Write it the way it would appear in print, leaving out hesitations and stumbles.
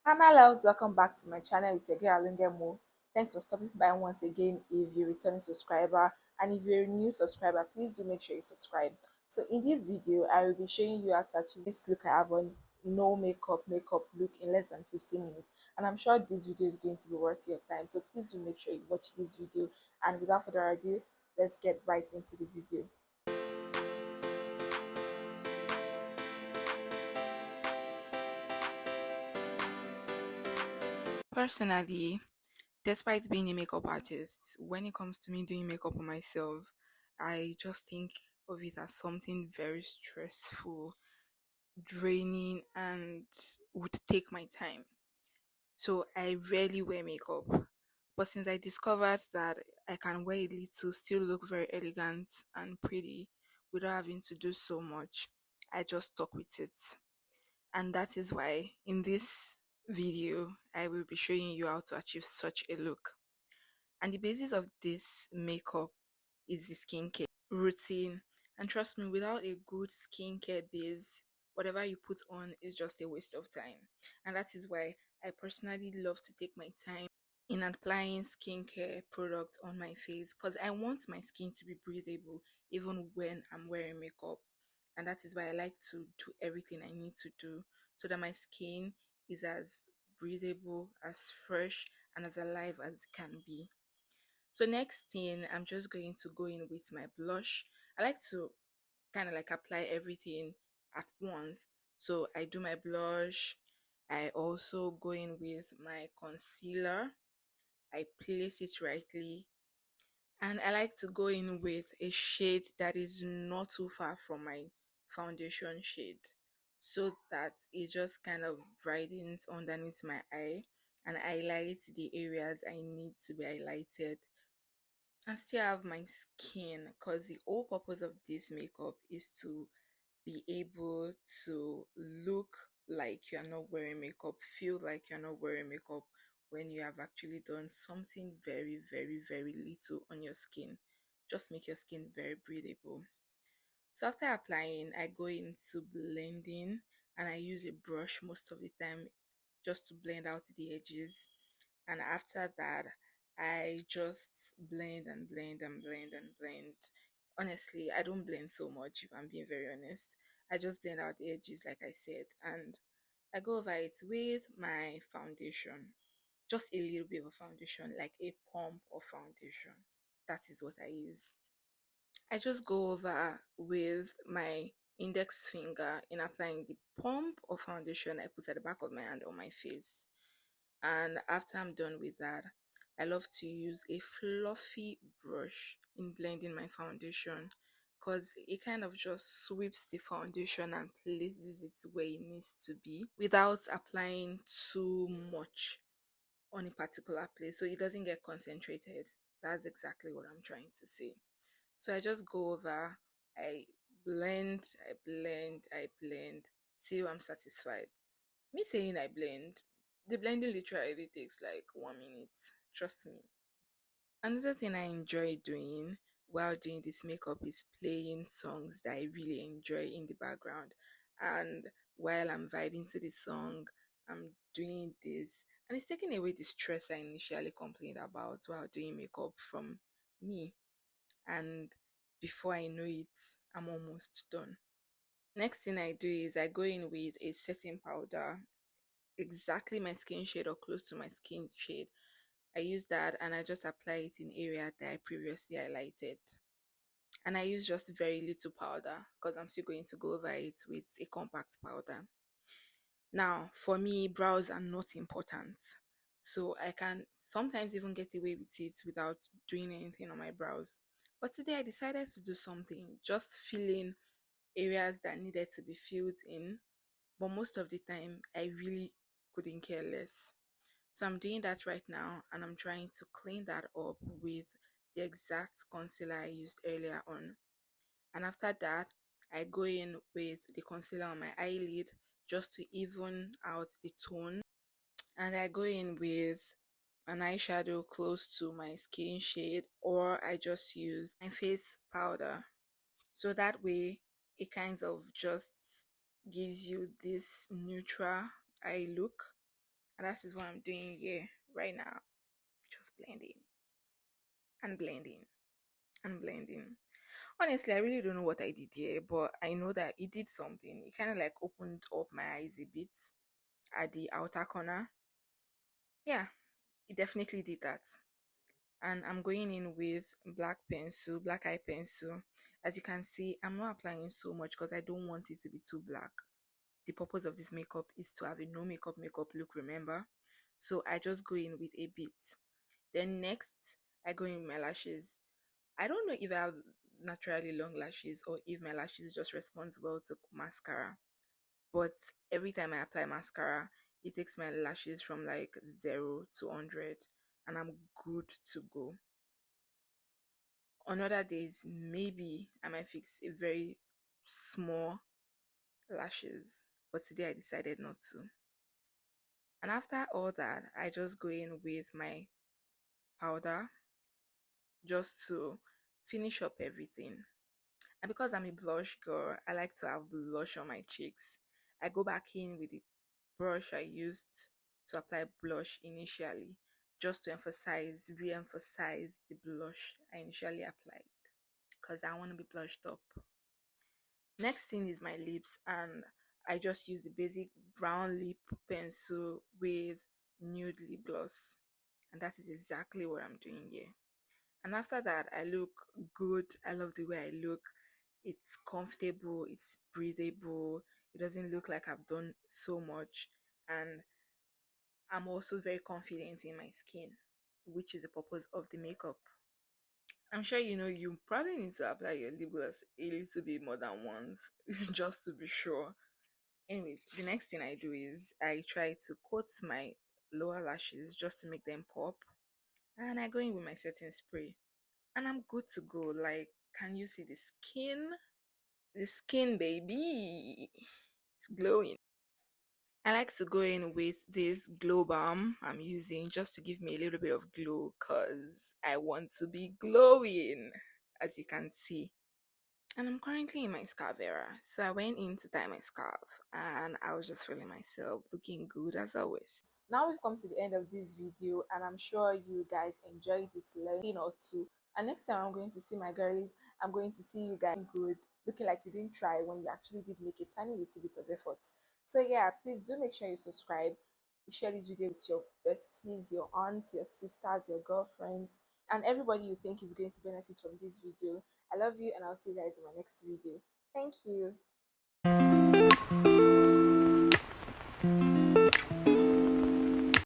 Hi my loves, welcome back to my channel. It's your girl Mo. Thanks for stopping by once again. If you're a returning subscriber and if you're a new subscriber, please do make sure you subscribe. So in this video, I will be showing you how to achieve this look I have on no makeup look in less than 15 minutes. And I'm sure this video is going to be worth your time. So please do make sure you watch this video. And without further ado, let's get right into the video. Personally, despite being a makeup artist, when it comes to me doing makeup on myself, I just think of it as something very stressful, draining, and would take my time. So I rarely wear makeup. But since I discovered that I can wear a little, still look very elegant and pretty without having to do so much, I just stuck with it. And that is why in this video, I will be showing you how to achieve such a look. And the basis of this makeup is the skincare routine. And trust me, without a good skincare base, whatever you put on is just a waste of time. And that is why I personally love to take my time in applying skincare products on my face because I want my skin to be breathable even when I'm wearing makeup. And that is why I like to do everything I need to do so that my skin is as breathable, as fresh, and as alive as it can be. So next thing, I'm just going to go in with my blush. I like to kind of like apply everything at once. So I do my blush. I also go in with my concealer. I place it rightly. And I like to go in with a shade that is not too far from my foundation shade so that it just kind of brightens underneath my eye and highlights the areas I need to be highlighted and still have my skin because the whole purpose of this makeup is to be able to look like you're not wearing makeup, feel like you're not wearing makeup when you have actually done something very, very, very little on your skin. Just make your skin very breathable. So after applying, I go into blending and I use a brush most of the time just to blend out the edges. And after that, I just blend and blend and blend and blend. Honestly, I don't blend so much if I'm being very honest. I just blend out the edges like I said, and I go over it with my foundation. Just a little bit of foundation, like a pump of foundation. That is what I use. I just go over with my index finger in applying the pump of foundation I put at the back of my hand on my face. And after I'm done with that, I love to use a fluffy brush in blending my foundation because it kind of just sweeps the foundation and places it where it needs to be without applying too much on a particular place so it doesn't get concentrated. That's exactly what I'm trying to say. So I just go over, I I blend till I'm satisfied. Me saying I blend, the blending literally takes like 1 minute. Trust me. Another thing I enjoy doing while doing this makeup is playing songs that I really enjoy in the background. And while I'm vibing to the song, I'm doing this. And it's taking away the stress I initially complained about while doing makeup from me. And before I know it, I'm almost done. Next thing I do is I go in with a setting powder, exactly my skin shade or close to my skin shade. I use that and I just apply it in area that I previously highlighted. And I use just very little powder because I'm still going to go over it with a compact powder. Now, for me, brows are not important. So I can sometimes even get away with it without doing anything on my brows. But today I decided to do something, just filling areas that needed to be filled in. But most of the time, I really couldn't care less. So I'm doing that right now and I'm trying to clean that up with the exact concealer I used earlier on. And after that, I go in with the concealer on my eyelid just to even out the tone. And I go in with an eyeshadow close to my skin shade or I just use my face powder. So that way it kind of just gives you this neutral eye look And that is what I'm doing here right now. Just blending and blending and blending. Honestly, I really don't know what I did here, but I know that it did something. It kind of like opened up my eyes a bit at the outer corner. Yeah, it definitely did that. And I'm going in with black eye pencil. As you can see, I'm not applying so much because I don't want it to be too black. The purpose of this makeup is to have a no makeup look, remember? So I just go in with a bit. Then next, I go in with my lashes. I don't know if I have naturally long lashes or if my lashes just respond well to mascara. But every time I apply mascara, it takes my lashes from like 0 to 100 and I'm good to go. On other days, maybe I might fix a very small lashes, but today I decided not to. And after all that, I just go in with my powder just to finish up everything. And because I'm a blush girl, I like to have blush on my cheeks. I go back in with the brush I used to apply blush initially, just to re-emphasize the blush I initially applied because I want to be blushed up. Next thing is my lips, and I just use the basic brown lip pencil with nude lip gloss, and that is exactly what I'm doing here. And after that, I look good. I love the way I look. It's comfortable, it's breathable, it doesn't look like I've done so much, and I'm also very confident in my skin, which is the purpose of the makeup. I'm sure you know you probably need to apply your lip gloss a little bit more than once just to be sure. Anyways, the next thing I do is I try to coat my lower lashes just to make them pop, and I go in with my setting spray, and I'm good to go. Like, can you see the skin? The skin, baby, it's glowing. I like to go in with this glow balm I'm using just to give me a little bit of glow because I want to be glowing, as you can see. And I'm currently in my scarf era, so I went in to tie my scarf and I was just feeling myself, looking good as always. Now we've come to the end of this video, and I'm sure you guys enjoyed it, learning or two. And next time I'm going to see my girlies, I'm going to see you guys good, looking like you didn't try when you actually did make a tiny little bit of effort. So yeah, please do make sure you subscribe. You share this video with your besties, your aunts, your sisters, your girlfriends, and everybody you think is going to benefit from this video. I love you, and I'll see you guys in my next video. Thank you.